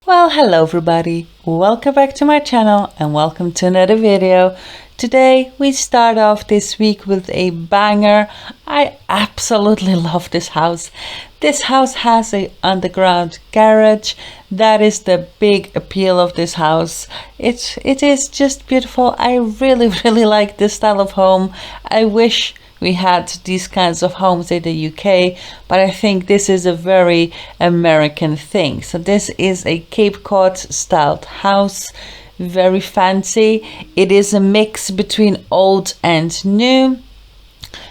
Well, hello everybody, welcome back to my channel and welcome to another video. Today we start off this week with a banger. I absolutely love this house. This house has an underground garage. That is the big appeal of this house. It is just beautiful. I really like this style of home. I wish we had these kinds of homes in the UK, but I think this is a very American thing. So this is a Cape Cod styled house, very fancy. It is a mix between old and new.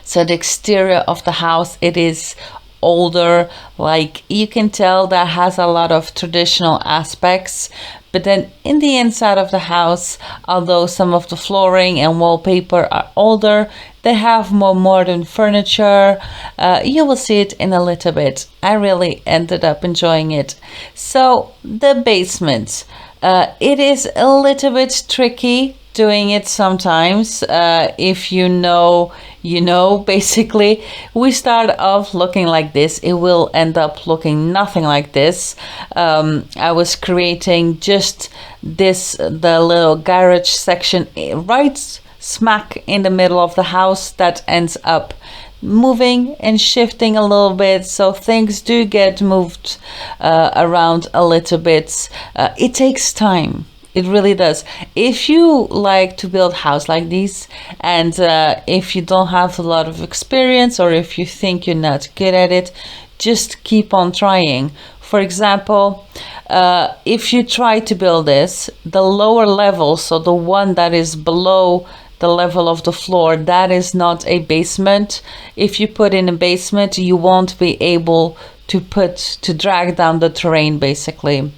So the exterior of the house, it is older, like you can tell that has a lot of traditional aspects, but then in the inside of the house, although some of the flooring and wallpaper are older, they have more modern furniture. You will see it in a little bit. I really ended up enjoying it. So the basement, it is a little bit tricky doing it sometimes. If you know, you know. Basically, we start off looking like this. It will end up looking nothing like this. I was creating just this, the little garage section right smack in the middle of the house, that ends up moving and shifting a little bit, so things do get moved around a little bit. It takes time. It really does. If you like to build house like these, and if you don't have a lot of experience, or if you think you're not good at it, just keep on trying. For example, if you try to build this, the lower level, so the one that is below the level of the floor, that is not a basement. If you put in a basement, you won't be able to drag down the terrain, basically.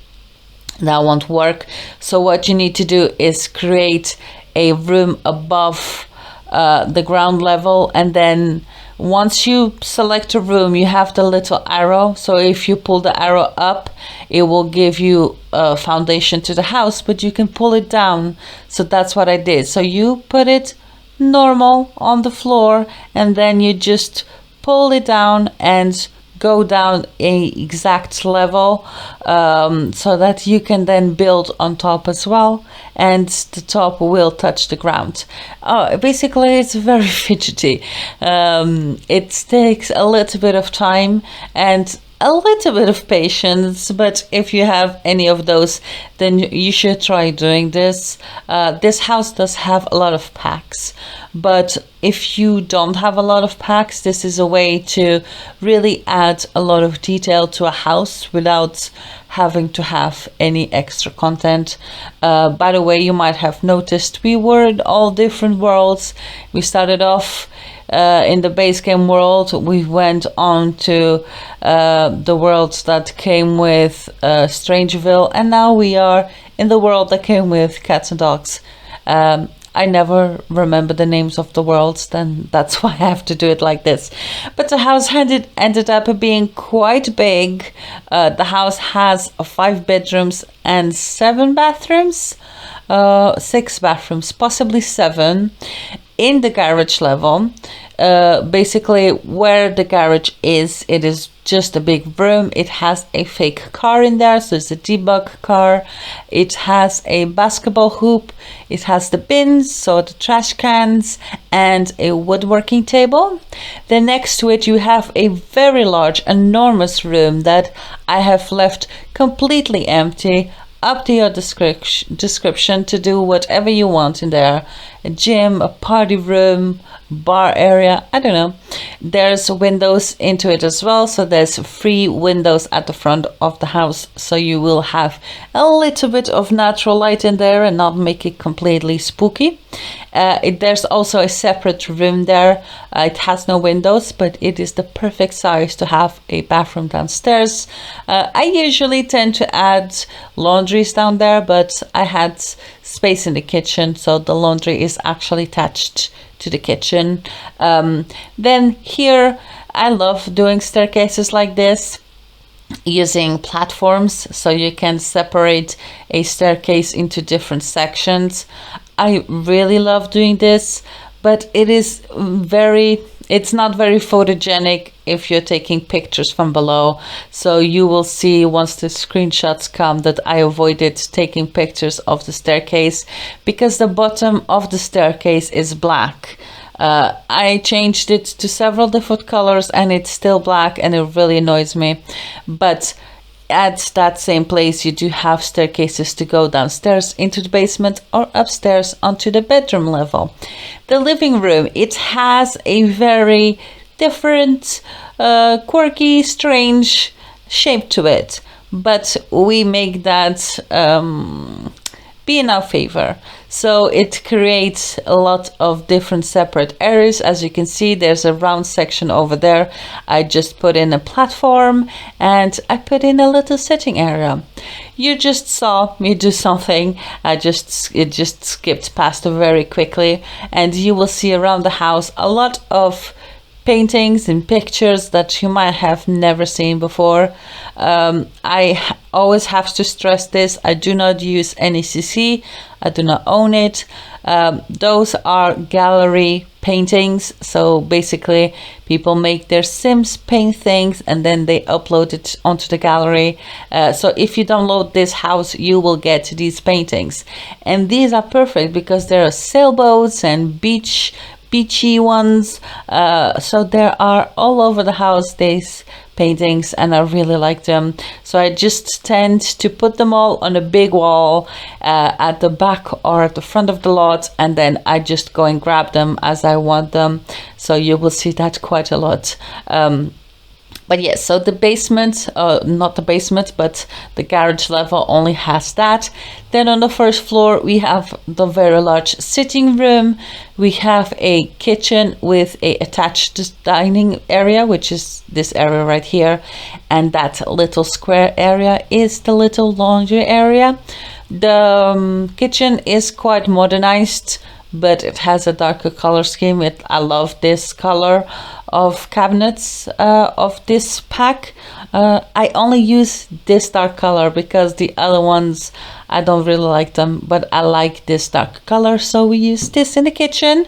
That won't work. So what you need to do is create a room above the ground level, and then once you select a room, you have the little arrow. So if you pull the arrow up, it will give you a foundation to the house, but you can pull it down. So that's what I did. So you put it normal on the floor, and then you just pull it down and go down a exact level, so that you can then build on top as well, and the top will touch the ground. Basically it's very fidgety. It takes a little bit of time and a little bit of patience, but if you have any of those, then you should try doing this. This house does have a lot of packs, but if you don't have a lot of packs, this is a way to really add a lot of detail to a house without having to have any extra content. By the way, you might have noticed we were in all different worlds. We started off in the base game world. We went on to the worlds that came with Strangeville, and now we are in the world that came with cats and dogs. I never remember the names of the worlds, then that's why I have to do it like this. But the house ended up being quite big. The house has 5 bedrooms and 7 bathrooms, 6 bathrooms, possibly 7. In the garage level, basically where the garage is, it is just a big room. It has a fake car in there, so it's a debug car. It has a basketball hoop. It has the bins, so the trash cans, and a woodworking table. Then next to it you have a very large, enormous room that I have left completely empty. Up to your description to do whatever you want in there. A gym, a party room, bar area, I don't know. There's windows into it as well, so there's 3 windows at the front of the house, so you will have a little bit of natural light in there and not make it completely spooky. There's also a separate room there. It has no windows, but it is the perfect size to have a bathroom downstairs. I usually tend to add laundries down there, but I had space in the kitchen, so the laundry is actually attached to the kitchen. Then here, I love doing staircases like this, using platforms, so you can separate a staircase into different sections. I really love doing this, but it is very It's not very photogenic if you're taking pictures from below. So you will see once the screenshots come that I avoided taking pictures of the staircase because the bottom of the staircase is black. I changed it to several different colors and it's still black and it really annoys me. But at that same place, you do have staircases to go downstairs into the basement or upstairs onto the bedroom level. The living room, it has a very different, quirky, strange shape to it. But we make that be in our favor. So it creates a lot of different separate areas. As you can see, there's a round section over there. I just put in a platform and I put in a little sitting area. You just saw me do something. It just skipped past very quickly, and you will see around the house a lot of paintings and pictures that you might have never seen before. I always have to stress this. I do not use any CC. I do not own it. Those are gallery paintings. So basically people make their Sims paint things and then they upload it onto the gallery. So if you download this house, you will get these paintings. And these are perfect because there are sailboats and beachy ones. So there are all over the house these paintings and I really like them. So I just tend to put them all on a big wall at the back or at the front of the lot, and then I just go and grab them as I want them. So you will see that quite a lot. But yes, so the basement, not the basement, but the garage level only has that. Then on the first floor, we have the very large sitting room. We have a kitchen with a attached dining area, which is this area right here. And that little square area is the little laundry area. The kitchen is quite modernized, but it has a darker color scheme. I love this color of cabinets of this pack. I only use this dark color because the other ones I don't really like them, but I like this dark color, so we use this in the kitchen.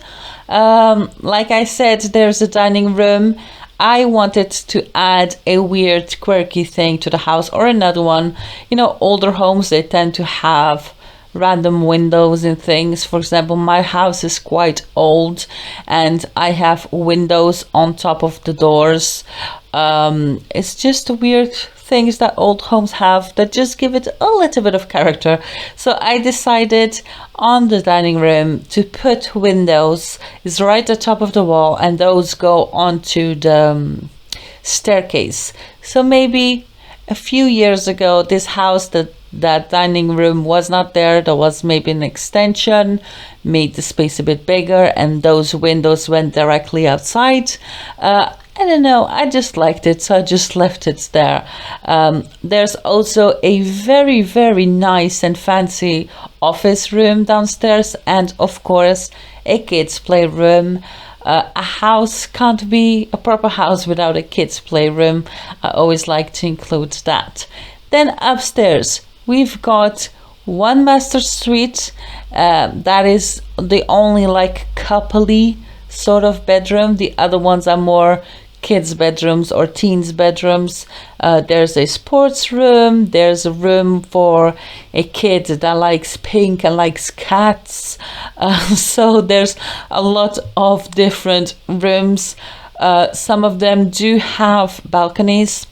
Like I said, there's a dining room. I wanted to add a weird quirky thing to the house, or another one. You know, older homes, they tend to have random windows and things. For example, my house is quite old and I have windows on top of the doors. It's just weird things that old homes have that just give it a little bit of character. So I decided on the dining room to put windows. It's right at the top of the wall and those go onto the staircase. So maybe a few years ago, this house, that dining room was not there. There was maybe an extension, made the space a bit bigger, and those windows went directly outside. I don't know, I just liked it, so I just left it there. There's also a very, very nice and fancy office room downstairs, and of course, a kids' playroom. A house can't be a proper house without a kids' playroom. I always like to include that. Then upstairs, we've got one master suite. That is the only like coupley sort of bedroom. The other ones are more kids' bedrooms or teens' bedrooms. There's a sports room. There's a room for a kid that likes pink and likes cats. So there's a lot of different rooms. Some of them do have balconies,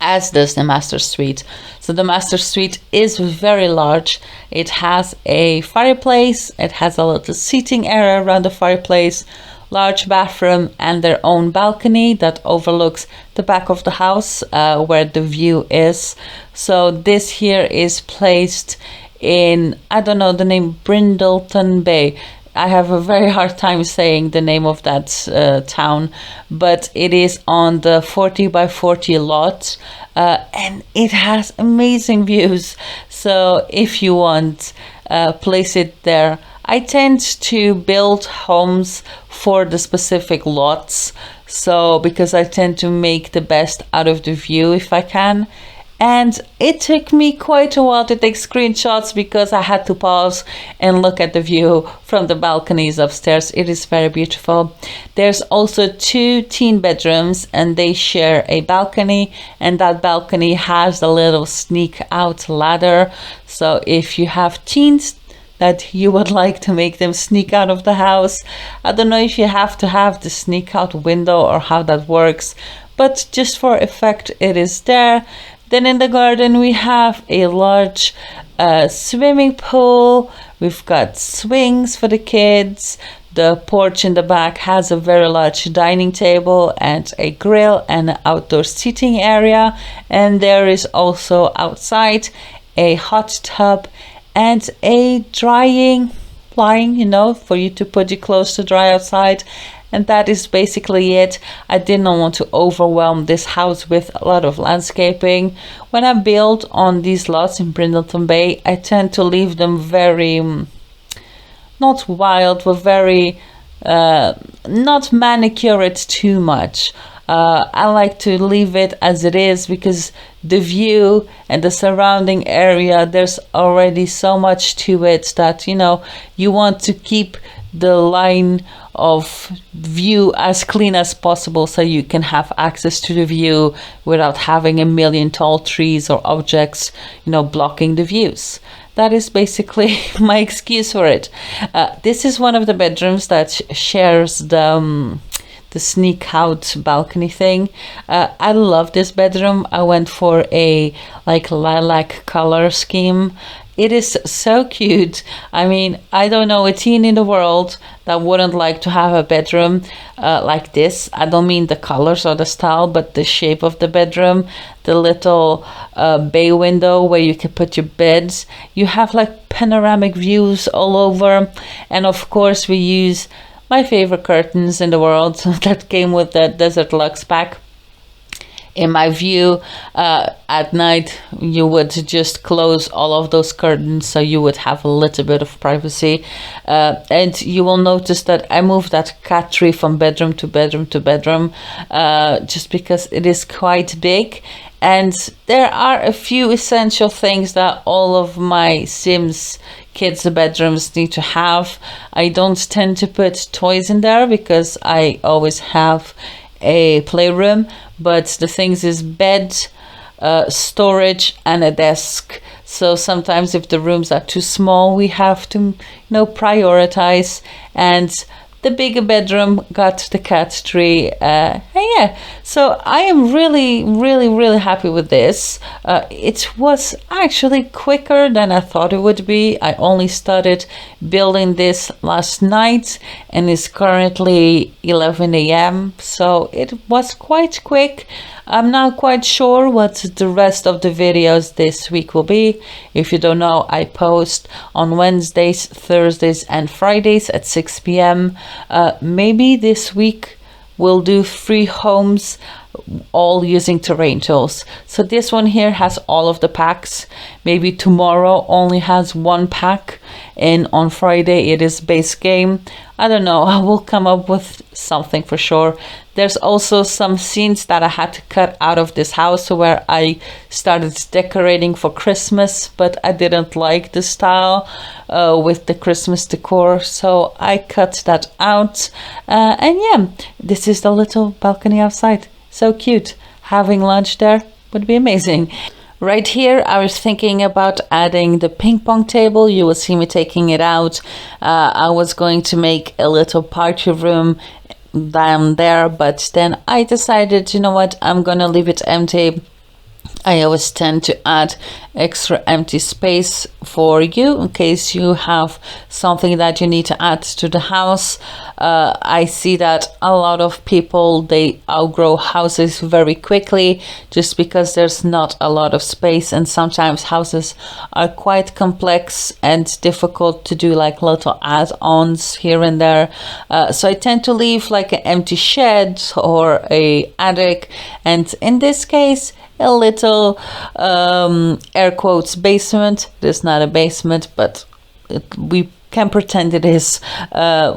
as does the master suite. So the master suite is very large. It has a fireplace. It has a little seating area around the fireplace, large bathroom, and their own balcony that overlooks the back of the house where the view is. So this here is placed in, I don't know the name, Brindleton Bay. I have a very hard time saying the name of that town, but it is on the 40 by 40 lot, and it has amazing views. So if you want, place it there. I tend to build homes for the specific lots, so because I tend to make the best out of the view if I can. and it took me quite a while to take screenshots because I had to pause and look at the view from the balconies upstairs. It is very beautiful. There's also 2 teen bedrooms, and they share a balcony, and that balcony has a little sneak out ladder. So if you have teens that you would like to make them sneak out of the house, I don't know if you have to have the sneak out window or how that works, but just for effect it is there. Then in the garden we have a large swimming pool. We've got swings for the kids. The porch in the back has a very large dining table and a grill and an outdoor seating area. And there is also outside a hot tub and a drying line, you know, for you to put your clothes to dry outside. And that is basically it. I did not want to overwhelm this house with a lot of landscaping. When I build on these lots in Brindleton Bay, I tend to leave them very, not wild, but very, not manicure it too much. I like to leave it as it is because the view and the surrounding area, there's already so much to it that, you know, you want to keep the line of view as clean as possible so you can have access to the view without having a million tall trees or objects, you know, blocking the views. That is basically my excuse for it. This is one of the bedrooms that shares the sneak out balcony thing. I love this bedroom. I went for a like lilac color scheme. It is so cute. I mean, I don't know a teen in the world that wouldn't like to have a bedroom like this. I don't mean the colors or the style, but the shape of the bedroom, the little bay window where you can put your beds. You have like panoramic views all over. And of course we use my favorite curtains in the world that came with the Desert Luxe pack. In my view, at night you would just close all of those curtains so you would have a little bit of privacy. And you will notice that I moved that cat tree from bedroom to bedroom to bedroom just because it is quite big. And there are a few essential things that all of my Sims kids' bedrooms need to have. I don't tend to put toys in there because I always have a playroom, but the things is bed, storage and a desk. So sometimes if the rooms are too small, we have to, you know, prioritize. And the bigger bedroom got the cat tree. And yeah, so I am really happy with this. It was actually quicker than I thought it would be. I only started building this last night and it's currently 11 a.m. So it was quite quick. I'm not quite sure what the rest of the videos this week will be. If you don't know, I post on Wednesdays, Thursdays and Fridays at 6 p.m. Maybe this week we'll do 3 homes, all using terrain tools. So this one here has all of the packs. Maybe tomorrow only has 1 pack, and on Friday it is base game. I don't know, I will come up with something for sure. There's also some scenes that I had to cut out of this house where I started decorating for Christmas, but I didn't like the style with the Christmas decor, so I cut that out. And yeah, this is the little balcony outside. So cute. Having lunch there would be amazing. Right here, I was thinking about adding the ping pong table. You will see me taking it out. I was going to make a little party room down there, but then I decided, you know what, I'm gonna leave it empty. I always tend to add extra empty space for you in case you have something that you need to add to the house. I see that a lot of people, they outgrow houses very quickly just because there's not a lot of space, and sometimes houses are quite complex and difficult to do like little add-ons here and there. So I tend to leave like an empty shed or a attic, and in this case a little air quotes basement. It is not a basement, but we can pretend it is.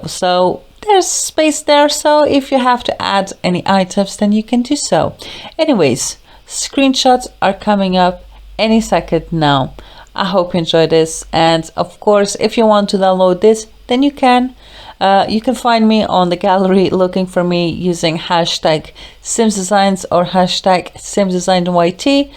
So there's space there, so if you have to add any items then you can do so. Anyways, Screenshots are coming up any second now. I hope you enjoy this, and of course if you want to download this, then you can. You can find me on the gallery looking for me using hashtag simsdesigns or hashtag simsdesignsyt.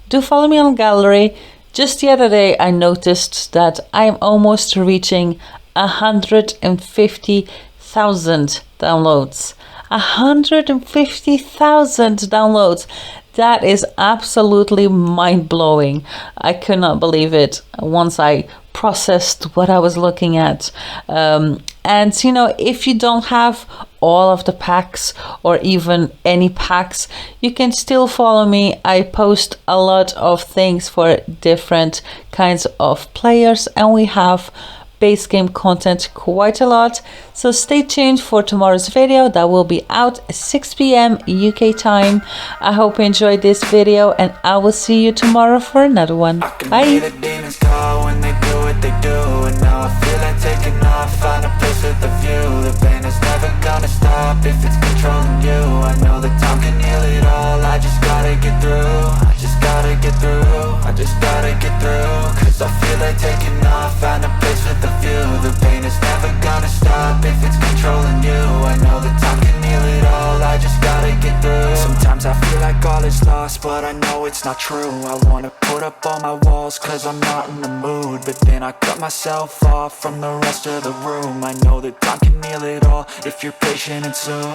Do follow me on gallery. Just the other day I noticed that I'm almost reaching 150,000 downloads. 150,000 downloads. That is absolutely mind-blowing. I could not believe it once I processed what I was looking at. And you know, if you don't have all of the packs or even any packs, you can still follow me. I post a lot of things for different kinds of players, and we have base game content quite a lot. So stay tuned for tomorrow's video that will be out at 6 p.m. UK time. I hope you enjoyed this video, and I will see you tomorrow for another one. Bye. Find a place with a view. The pain is never gonna stop if it's controlling you. I know that time can heal it all. I just gotta get through. I just gotta get through. I just gotta get through. Cause I feel like taking off. Find a place with a view. The pain is never gonna stop if it's controlling you. I know that time can heal it all. I just gotta get through. Sometimes I feel like all is lost, but I know it's not true. I wanna put up all my walls cause I'm not in the mood, but then I cut myself off from the rest of the room. I know that time can heal it all if you're patient, and soon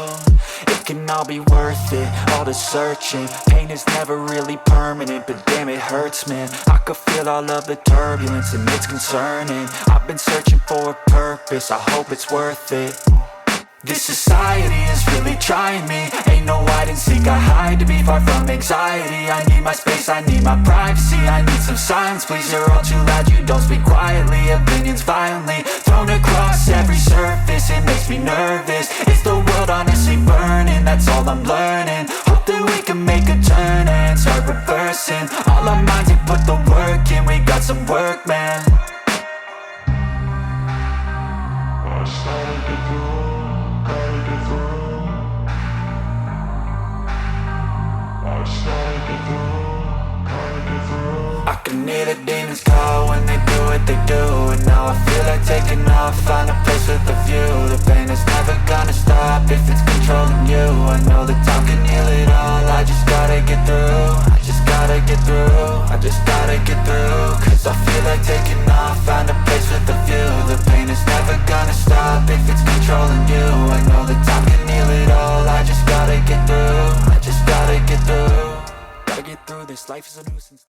it can all be worth it, all the searching. Pain is never really permanent, but damn it hurts, man. I could feel all of the turbulence and it's concerning. I've been searching for a purpose, I hope it's worth it. This society is really trying me. Ain't no hide and seek, I hide to be far from anxiety. I need my space, I need my privacy. I need some silence, please, you're all too loud. You don't speak quietly, opinions violently thrown across every surface. It makes me nervous. Is the world honestly burning? That's all I'm learning. Hope that we can make a turn and start reversing. All our minds, we put the work in. We got some work, man. I started to grow. I can hear the demons call when they do what they do. And now I feel like taking off. Find a place with a view. The pain is never gonna stop if it's controlling you. I know that time can heal it all. I just gotta get through. I just gotta get through. I just gotta get through. Cause I feel like taking off. Find a place with a view. The pain is never gonna stop if it's controlling you. I know that time can heal it all. I just gotta get through. I just gotta get through. Gotta get through this, life is a nuisance.